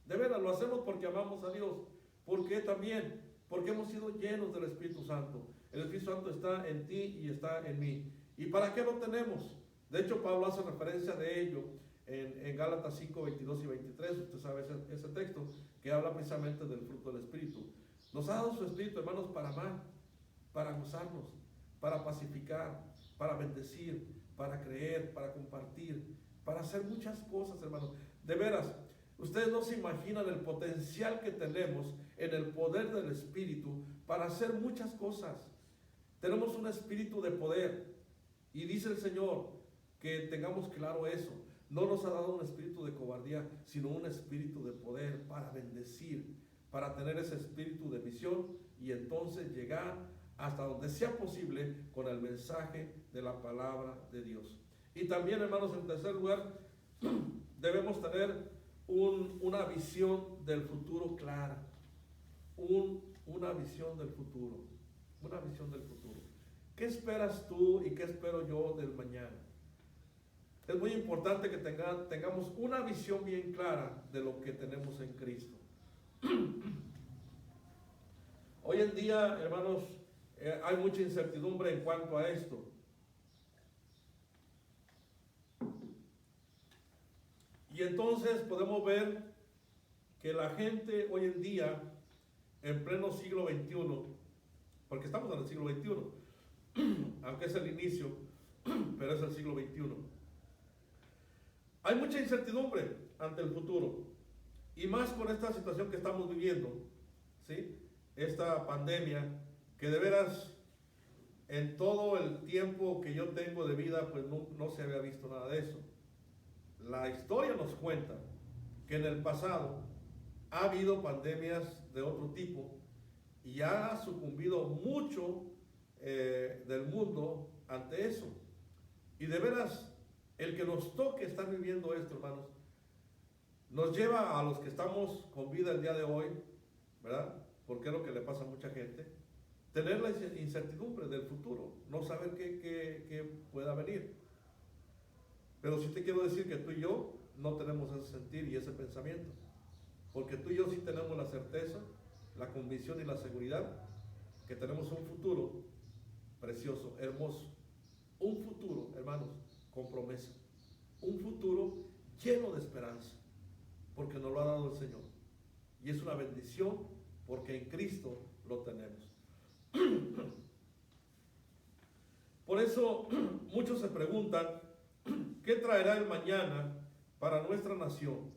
De veras, lo hacemos porque amamos a Dios. ¿Por qué también? Porque hemos sido llenos del Espíritu Santo. El Espíritu Santo está en ti y está en mí. ¿Y para qué lo tenemos? De hecho, Pablo hace referencia de ello en Gálatas 5, 22 y 23. Usted sabe ese texto que habla precisamente del fruto del Espíritu. Nos ha dado su Espíritu, hermanos, para amar, para gozarnos, para pacificar, para bendecir, para creer, para compartir, para hacer muchas cosas, hermanos. De veras, ustedes no se imaginan el potencial que tenemos en el poder del Espíritu para hacer muchas cosas. Tenemos un espíritu de poder, y dice el Señor que tengamos claro eso. No nos ha dado un espíritu de cobardía, sino un espíritu de poder para bendecir, para tener ese espíritu de misión y entonces llegar hasta donde sea posible con el mensaje de la palabra de Dios. Y también, hermanos, en tercer lugar, debemos tener una visión del futuro clara. Una visión del futuro. Una visión del futuro. ¿Qué esperas tú y qué espero yo del mañana? Es muy importante que tengamos una visión bien clara de lo que tenemos en Cristo. Hoy en día, hermanos, hay mucha incertidumbre en cuanto a esto. Y entonces podemos ver que la gente hoy en día, en pleno siglo XXI, porque estamos en el siglo XXI, aunque es el inicio, pero es el siglo XXI. Hay mucha incertidumbre ante el futuro, y más con esta situación que estamos viviendo, ¿sí? Esta pandemia, que de veras en todo el tiempo que yo tengo de vida, pues no se había visto nada de eso. La historia nos cuenta que en el pasado ha habido pandemias de otro tipo y ha sucumbido mucho del mundo ante eso. Y de veras, el que nos toque estar viviendo esto, hermanos, nos lleva a los que estamos con vida el día de hoy, ¿verdad? Porque es lo que le pasa a mucha gente, tener la incertidumbre del futuro, no saber qué pueda venir. Pero sí te quiero decir que tú y yo no tenemos ese sentir y ese pensamiento, porque tú y yo sí tenemos la certeza, la convicción y la seguridad que tenemos un futuro precioso, hermoso, un futuro, hermanos, con promesa, un futuro lleno de esperanza, porque nos lo ha dado el Señor, y es una bendición porque en Cristo lo tenemos. Por eso muchos se preguntan, ¿qué traerá el mañana para nuestra nación,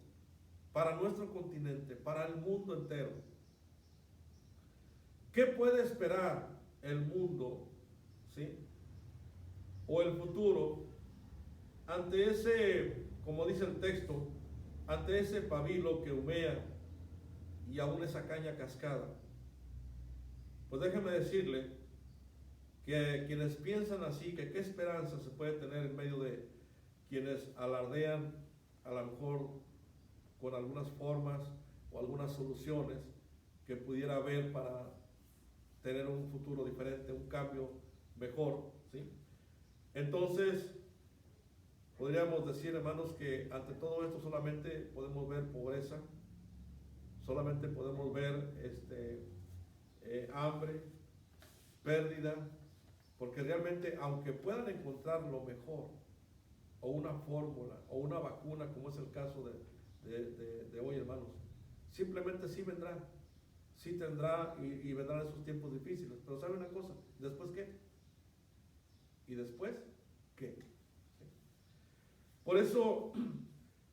para nuestro continente, para el mundo entero. ¿Qué puede esperar el mundo, ¿sí?, o el futuro ante ese, como dice el texto, ante ese pabilo que humea y aún esa caña cascada? Pues déjeme decirle que quienes piensan así, que qué esperanza se puede tener en medio de quienes alardean a lo mejor con algunas formas o algunas soluciones que pudiera haber para tener un futuro diferente, un cambio mejor, ¿sí? Entonces, podríamos decir, hermanos, que ante todo esto solamente podemos ver pobreza, solamente podemos ver hambre, pérdida, porque realmente, aunque puedan encontrar lo mejor, o una fórmula, o una vacuna, como es el caso de hoy, hermanos, simplemente sí vendrá, sí tendrá y vendrán esos tiempos difíciles. Pero ¿sabe una cosa? ¿Después qué? ¿Y después qué? Por eso,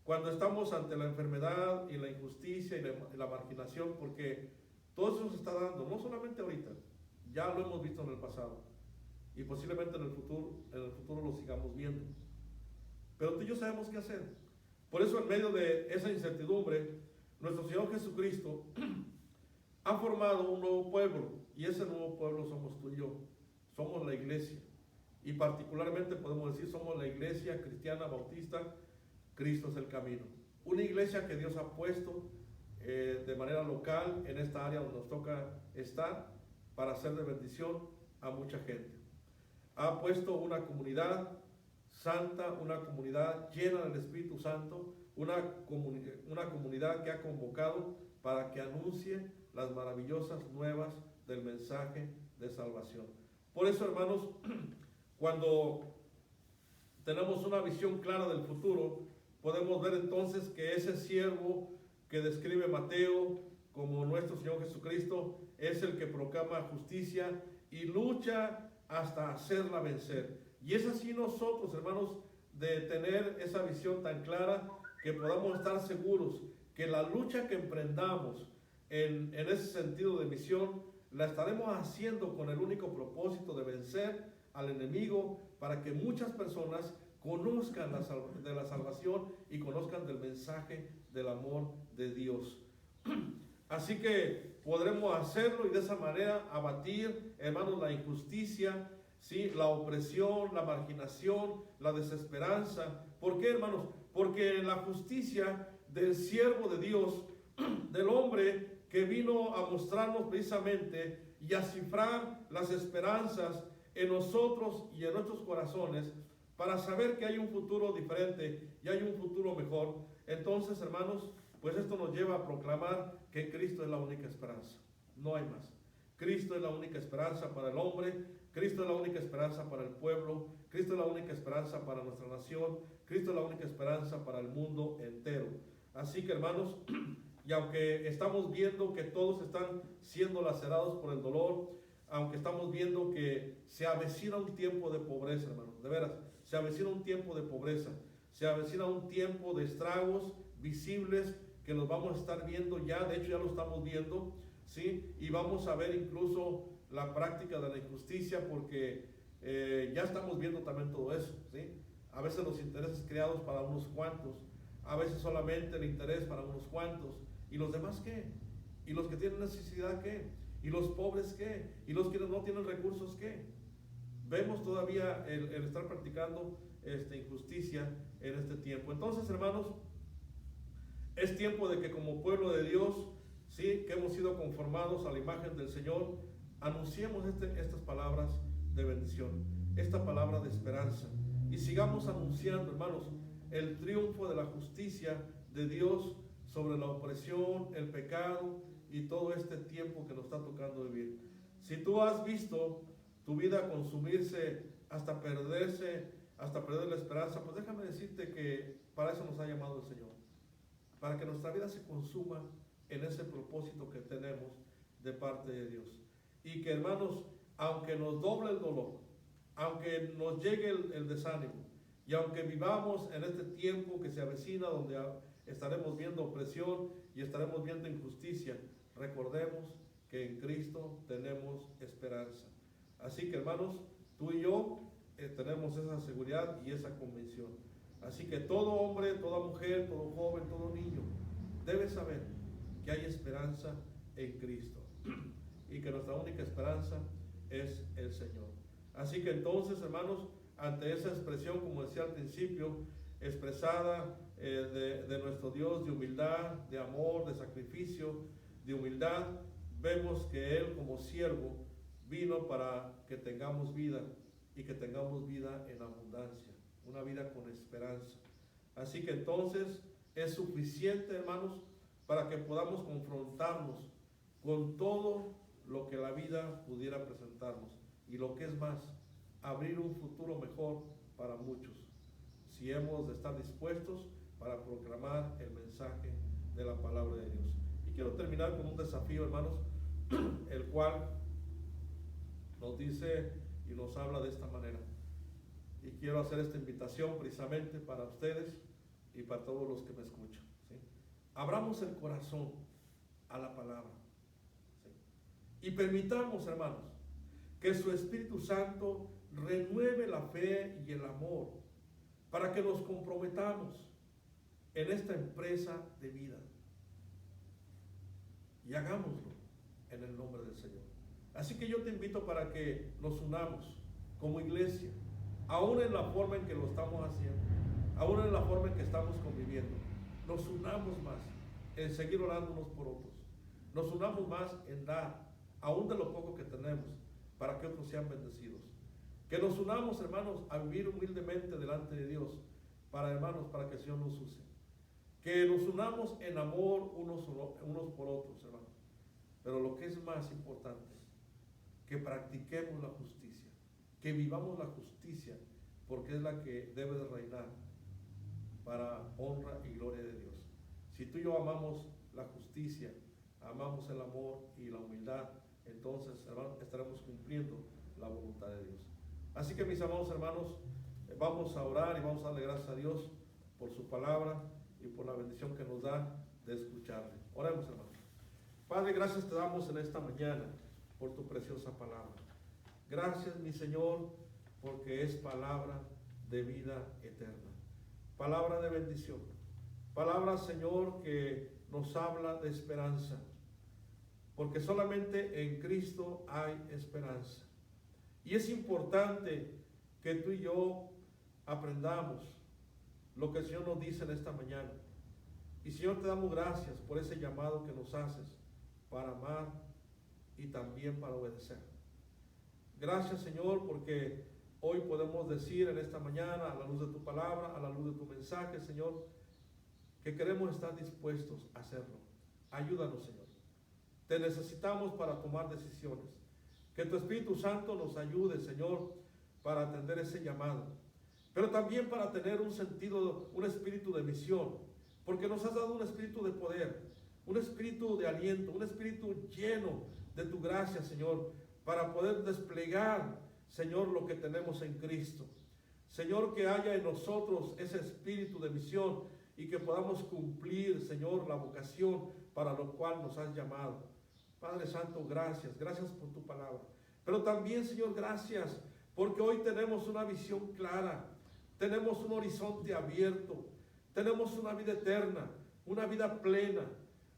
cuando estamos ante la enfermedad y la injusticia y la marginación, porque todo eso se está dando, no solamente ahorita, ya lo hemos visto en el pasado, y posiblemente en el futuro lo sigamos viendo. Pero tú y yo sabemos qué hacer. Por eso, en medio de esa incertidumbre, nuestro Señor Jesucristo ha formado un nuevo pueblo, y ese nuevo pueblo somos tú y yo, somos la iglesia, y particularmente podemos decir somos la iglesia cristiana bautista, Cristo es el camino, una iglesia que Dios ha puesto de manera local en esta área donde nos toca estar para ser de bendición a mucha gente. Ha puesto una comunidad santa, una comunidad llena del Espíritu Santo, una comunidad que ha convocado para que anuncie las maravillosas nuevas del mensaje de salvación. Por eso, hermanos, cuando tenemos una visión clara del futuro, podemos ver entonces que ese siervo que describe Mateo como nuestro Señor Jesucristo es el que proclama justicia y lucha hasta hacerla vencer. Y es así nosotros, hermanos, de tener esa visión tan clara, que podamos estar seguros que la lucha que emprendamos en ese sentido de misión, la estaremos haciendo con el único propósito de vencer al enemigo, para que muchas personas conozcan de la salvación y conozcan del mensaje del amor de Dios. Así que podremos hacerlo y de esa manera abatir, hermanos, la injusticia, ¿sí?, la opresión, la marginación, la desesperanza. ¿Por qué, hermanos? Porque la justicia del siervo de Dios, del hombre que vino a mostrarnos precisamente y a cifrar las esperanzas en nosotros y en nuestros corazones, para saber que hay un futuro diferente y hay un futuro mejor. Entonces, hermanos, pues esto nos lleva a proclamar que Cristo es la única esperanza, no hay más. Cristo es la única esperanza para el hombre, Cristo es la única esperanza para el pueblo, Cristo es la única esperanza para nuestra nación, Cristo es la única esperanza para el mundo entero. Así que, hermanos, y aunque estamos viendo que todos están siendo lacerados por el dolor, aunque estamos viendo que se avecina un tiempo de pobreza, hermanos, de veras, se avecina un tiempo de pobreza, se avecina un tiempo de estragos visibles que los vamos a estar viendo ya, de hecho ya lo estamos viendo, ¿sí? Y vamos a ver incluso la práctica de la injusticia, porque ya estamos viendo también todo eso, ¿sí? A veces los intereses creados para unos cuantos, a veces solamente el interés para unos cuantos, ¿y los demás qué? ¿Y los que tienen necesidad qué? ¿Y los pobres qué? ¿Y los que no tienen recursos qué? Vemos todavía el estar practicando injusticia en este tiempo. Entonces, hermanos, es tiempo de que como pueblo de Dios, sí, que hemos sido conformados a la imagen del Señor, anunciemos estas palabras de bendición, esta palabra de esperanza, y sigamos anunciando, hermanos, el triunfo de la justicia de Dios sobre la opresión, el pecado y todo este tiempo que nos está tocando vivir. Si tú has visto tu vida consumirse hasta perderse, hasta perder la esperanza, pues déjame decirte que para eso nos ha llamado el Señor, para que nuestra vida se consuma en ese propósito que tenemos de parte de Dios. Y que, hermanos, aunque nos doble el dolor, aunque nos llegue el desánimo, y aunque vivamos en este tiempo que se avecina, donde estaremos viendo opresión y estaremos viendo injusticia. Recordemos que en Cristo tenemos esperanza. Así que, hermanos, tú y yo tenemos esa seguridad y esa convicción. Así que todo hombre, toda mujer, todo joven, todo niño debe saber que hay esperanza en Cristo y que nuestra única esperanza es el Señor. Así que entonces, hermanos, ante esa expresión, como decía al principio, expresada de nuestro Dios, de humildad, de amor, de sacrificio, de humildad, vemos que Él como siervo vino para que tengamos vida y que tengamos vida en abundancia, una vida con esperanza. Así que entonces es suficiente, hermanos, para que podamos confrontarnos con todo lo que la vida pudiera presentarnos y lo que es más, abrir un futuro mejor para muchos, si hemos de estar dispuestos para proclamar el mensaje de la palabra de Dios. Y quiero terminar con un desafío, hermanos, el cual nos dice y nos habla de esta manera. Y quiero hacer esta invitación precisamente para ustedes y para todos los que me escuchan, ¿sí? Abramos el corazón a la palabra, ¿sí? Y permitamos, hermanos, que su Espíritu Santo renueve la fe y el amor para que nos comprometamos en esta empresa de vida. Y hagámoslo en el nombre del Señor. Así que yo te invito para que nos unamos como iglesia, aún en la forma en que lo estamos haciendo, aún en la forma en que estamos conviviendo. Nos unamos más en seguir orando unos por otros. Nos unamos más en dar, aún de lo poco que tenemos, para que otros sean bendecidos. Que nos unamos, hermanos, a vivir humildemente delante de Dios, hermanos, para que el Señor nos use. Que nos unamos en amor unos por otros, hermanos. Pero lo que es más importante, que practiquemos la justicia, que vivamos la justicia, porque es la que debe de reinar para honra y gloria de Dios. Si tú y yo amamos la justicia, amamos el amor y la humildad, entonces, hermanos, estaremos cumpliendo la voluntad de Dios. Así que, mis amados hermanos, vamos a orar y vamos a darle gracias a Dios por su palabra y por la bendición que nos da de escucharle. Oremos, hermanos. Padre, gracias te damos en esta mañana por tu preciosa palabra. Gracias, mi Señor, porque es palabra de vida eterna, palabra de bendición, palabra, Señor, que nos habla de esperanza, porque solamente en Cristo hay esperanza. Y es importante que tú y yo aprendamos lo que el Señor nos dice en esta mañana. Y Señor, te damos gracias por ese llamado que nos haces para amar y también para obedecer. Gracias, Señor, porque hoy podemos decir en esta mañana, a la luz de tu palabra, a la luz de tu mensaje, Señor, que queremos estar dispuestos a hacerlo. Ayúdanos, Señor. Te necesitamos para tomar decisiones. Que tu Espíritu Santo nos ayude, Señor, para atender ese llamado. Pero también para tener un sentido, un espíritu de misión. Porque nos has dado un espíritu de poder, un espíritu de aliento, un espíritu lleno de tu gracia, Señor, para poder desplegar, Señor, lo que tenemos en Cristo. Señor, que haya en nosotros ese espíritu de misión y que podamos cumplir, Señor, la vocación para lo cual nos has llamado. Padre Santo, gracias, gracias por tu palabra. Pero también, Señor, gracias, porque hoy tenemos una visión clara, tenemos un horizonte abierto, tenemos una vida eterna, una vida plena,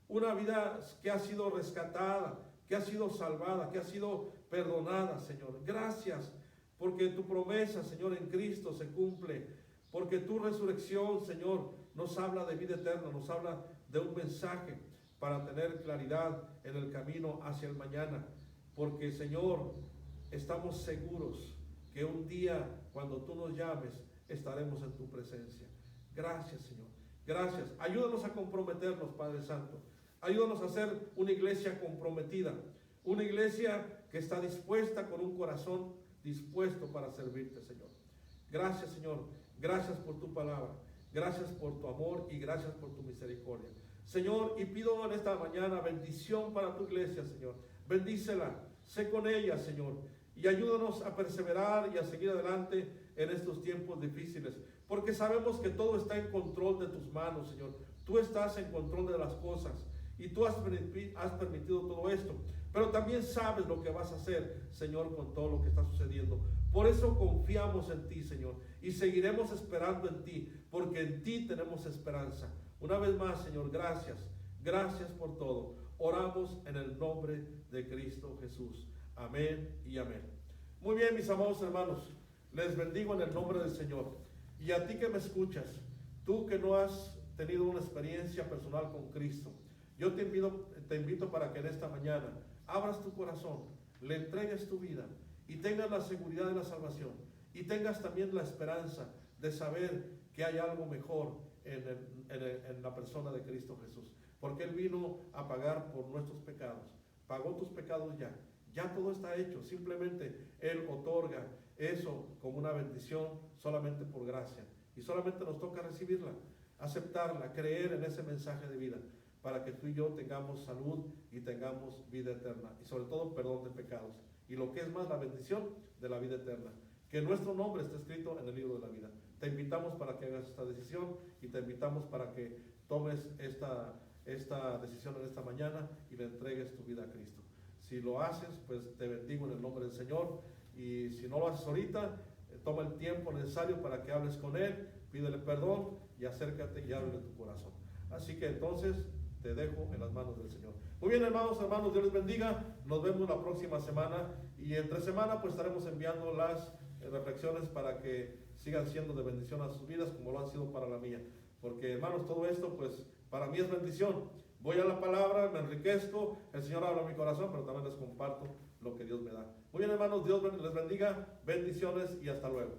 una vida que ha sido rescatada, que ha sido salvada, que ha sido perdonada, Señor. Gracias, porque tu promesa, Señor, en Cristo se cumple, porque tu resurrección, Señor, nos habla de vida eterna, nos habla de un mensaje para tener claridad en el camino hacia el mañana, porque, Señor, estamos seguros que un día, cuando tú nos llames, estaremos en tu presencia. Gracias, Señor. Gracias. Ayúdanos a comprometernos, Padre Santo. Ayúdanos a ser una iglesia comprometida, una iglesia que está dispuesta, con un corazón dispuesto para servirte, Señor. Gracias, Señor. Gracias por tu palabra. Gracias por tu amor y gracias por tu misericordia. Señor, y pido en esta mañana bendición para tu iglesia, Señor. Bendícela, sé con ella, Señor, y ayúdanos a perseverar y a seguir adelante en estos tiempos difíciles, porque sabemos que todo está en control de tus manos, Señor. Tú estás en control de las cosas y tú has permitido todo esto. Pero también sabes lo que vas a hacer, Señor, con todo lo que está sucediendo. Por eso confiamos en ti, Señor, y seguiremos esperando en ti, porque en ti tenemos esperanza. Una vez más, Señor, gracias. Gracias por todo. Oramos en el nombre de Cristo Jesús. Amén y amén. Muy bien, mis amados hermanos, les bendigo en el nombre del Señor. Y a ti que me escuchas, tú que no has tenido una experiencia personal con Cristo, yo te invito para que en esta mañana abras tu corazón, le entregues tu vida y tengas la seguridad de la salvación y tengas también la esperanza de saber que hay algo mejor en la persona de Cristo Jesús, porque Él vino a pagar por nuestros pecados, pagó tus pecados ya todo está hecho, simplemente Él otorga eso como una bendición solamente por gracia y solamente nos toca recibirla, aceptarla, creer en ese mensaje de vida, para que tú y yo tengamos salud y tengamos vida eterna y sobre todo perdón de pecados y lo que es más, la bendición de la vida eterna, que nuestro nombre esté escrito en el libro de la vida. Te invitamos para que hagas esta decisión y te invitamos para que tomes esta decisión en esta mañana y le entregues tu vida a Cristo. Si lo haces, pues te bendigo en el nombre del Señor, y si no lo haces ahorita, toma el tiempo necesario para que hables con Él, pídele perdón y acércate y ábrele tu corazón. Así que entonces te dejo en las manos del Señor. Muy bien, hermanos, Dios les bendiga. Nos vemos la próxima semana y entre semana pues estaremos enviando las reflexiones para que sigan siendo de bendición a sus vidas como lo han sido para la mía. Porque, hermanos, todo esto pues para mí es bendición. Voy a la palabra, me enriquezco, el Señor habla a mi corazón, pero también les comparto lo que Dios me da. Muy bien, hermanos, Dios les bendiga, bendiciones y hasta luego.